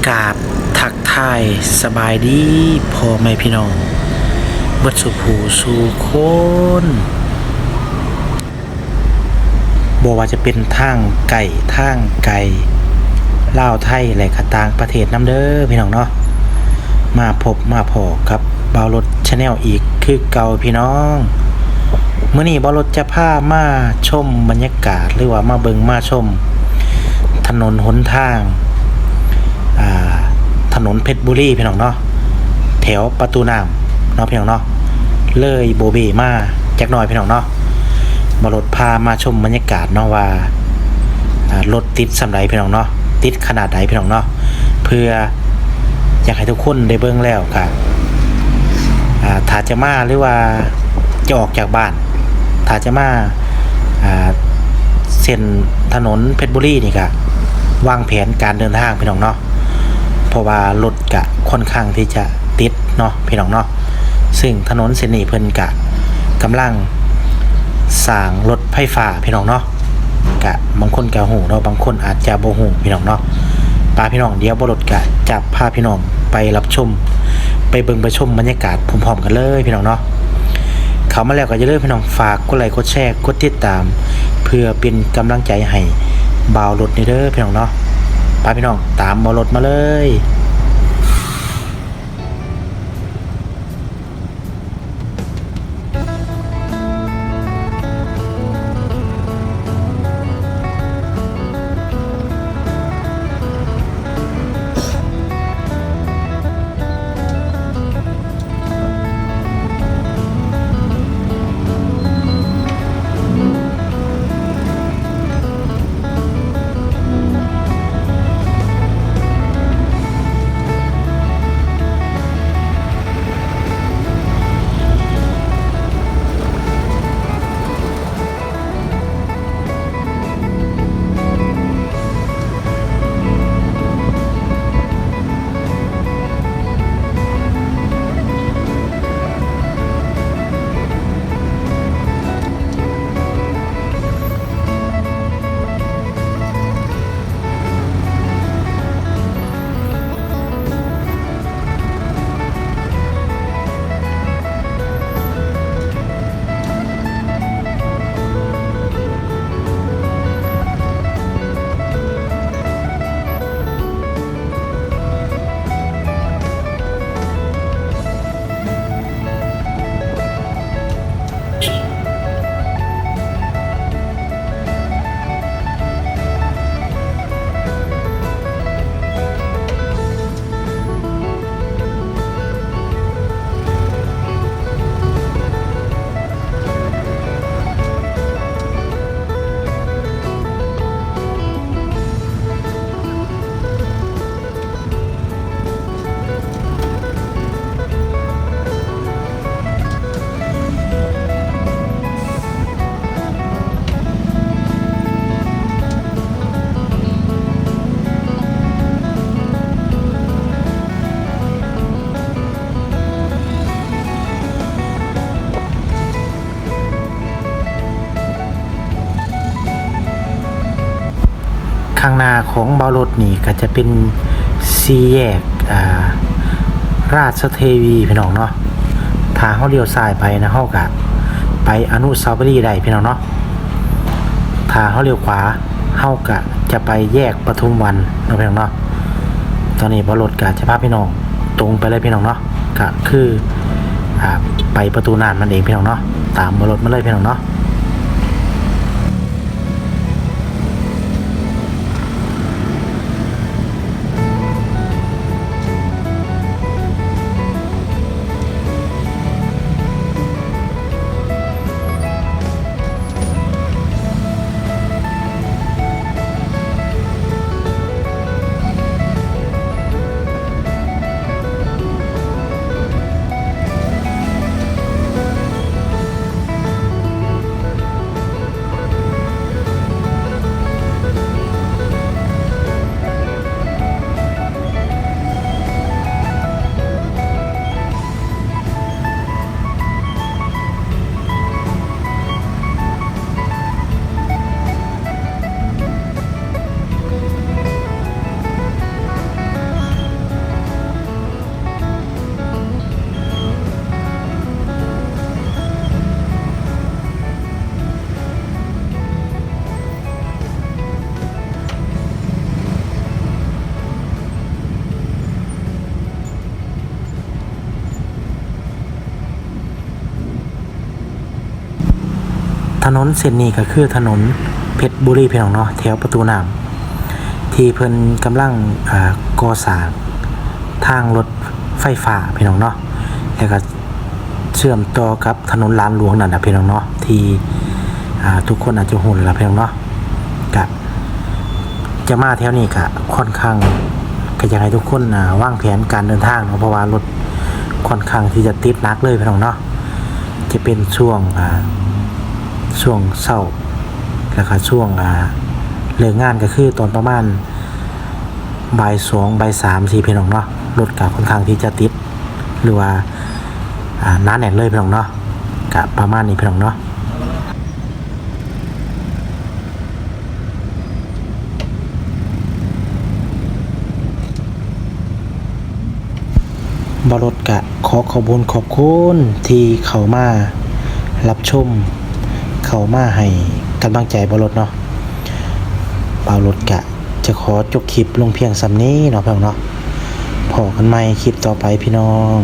กราบทักทายสบายดีพ่อแม่พี่น้องเบิดสุภูสู่คนบ่ว่าจะเป็นทางไก่ทางไก่ลาวไทยและก็ต่างประเทศนํเด้อพี่น้องเนาะมาพบมาพอกับบ่าวรถ Channel อีกคือเก่าพี่น้องมื้อนี้บ่าวรถจะพามาชมบรรยากาศหรือว่ามาเบิ่งมาชมถนนหนทางถนนเพชรบุรีพี่น้องเนาะแถวประตูน้ำเนาะพี่น้องเนาะเลยโบเบมาจักหน่อยพี่น้องเนาะมารถพามาชมบรรยากาศเนาะว่ารถติดสำไรพี่น้องเนาะติดขนาดไหนพี่น้องเนาะเพื่ออยากให้ทุกคนได้เบิ่งแล้วค่ะถ้าจะมาหรือว่าจะออกจากบ้านถ้าจะมาเส้นถนนเพชรบุรีนี่ค่ะวางแผนการเดินทางพี่น้องเนาะเพราะว่ารถกะค่อนข้างที่จะติดเนาะพี่น้องเนาะซึ่งถนนเส้นนี้เพิ่นกะกำลังสร้างรถไฟฟ้าพี่น้องเนาะกะบางคนกะหูเนาะบางคนอาจจะบ่หูพี่น้องเนาะพาพี่น้องเดี๋ยวบ่รถกะจะพาพี่น้องไปรับชมไปเบิ่งไปชมบรรยากาศพร้อมๆกันเลยพี่น้องเนาะเข้ามาแล้วก็อย่าลืมพี่น้องฝากกดไลค์กดแชร์กดติดตามเพื่อเป็นกำลังใจให้บ่าวรถนี่เด้อพี่น้องเนาะพาพี่น้องตามบ่าวรถมาเลยข้างหน้าของบ่าวรถนี่ก็จะเป็นสี่แยกราชเทวีพี่น้องเนาะถ้าเฮาเลี้ยวซ้ายไปนะเฮาก็ไปอนุสาวรีย์ได้พี่น้องเนาะถ้าเฮาเลี้ยวขวาเฮาก็จะไปแยกปทุมวันเนาะพี่น้องเนาะตอนนี้บ่าวรถก็จะพาพี่น้องตรงไปเลยพี่น้องเนาะก็คือไปประตูน้ำนั่นเองพี่น้องเนาะตามบ่าวรถมาเลยพี่น้องเนาะ ถนนเส้นนี้ก็คือถนนเพชรบุรีพี่น้องเนาะแถวประตูน้ำที่เพิ่นกำลังก่อสร้างทางรถไฟฟ้าพี่น้องเนาะแล้วก็เชื่อมต่อกับถนนลานหลวงนั่นน่ะพี่น้องเนาะที่ทุกคนอาจจะฮู้แล้วล่ะพี่น้องเนาะก็จะมาแถวนี้ก็ค่อนข้างก็อยากให้ทุกคนวางแผนการเดินทางเนาะเพราะว่ารถค่อนข้างที่จะติดหนักเลยพี่น้องเนาะจะเป็นช่วงเช้าแล้วก็ช่วงเลิกงานก็คือตอนประมาณบ่าย2บ่าย3พี่น้องเนาะรถก็ค่อนข้างที่จะติดหรือว่าหนาแน่นเลยพี่น้องเนาะก็ประมาณนี้พี่น้องเนาะบรถกะขอขอบคุณที่เข้ามารับชมเข้ามาให้กำลังใจบรถเนาะบรถกะจะขอจบคลิปลงเพียงสำนี้เนาะพี่น้องเนาะพอกันใหม่คลิปต่อไปพี่น้อง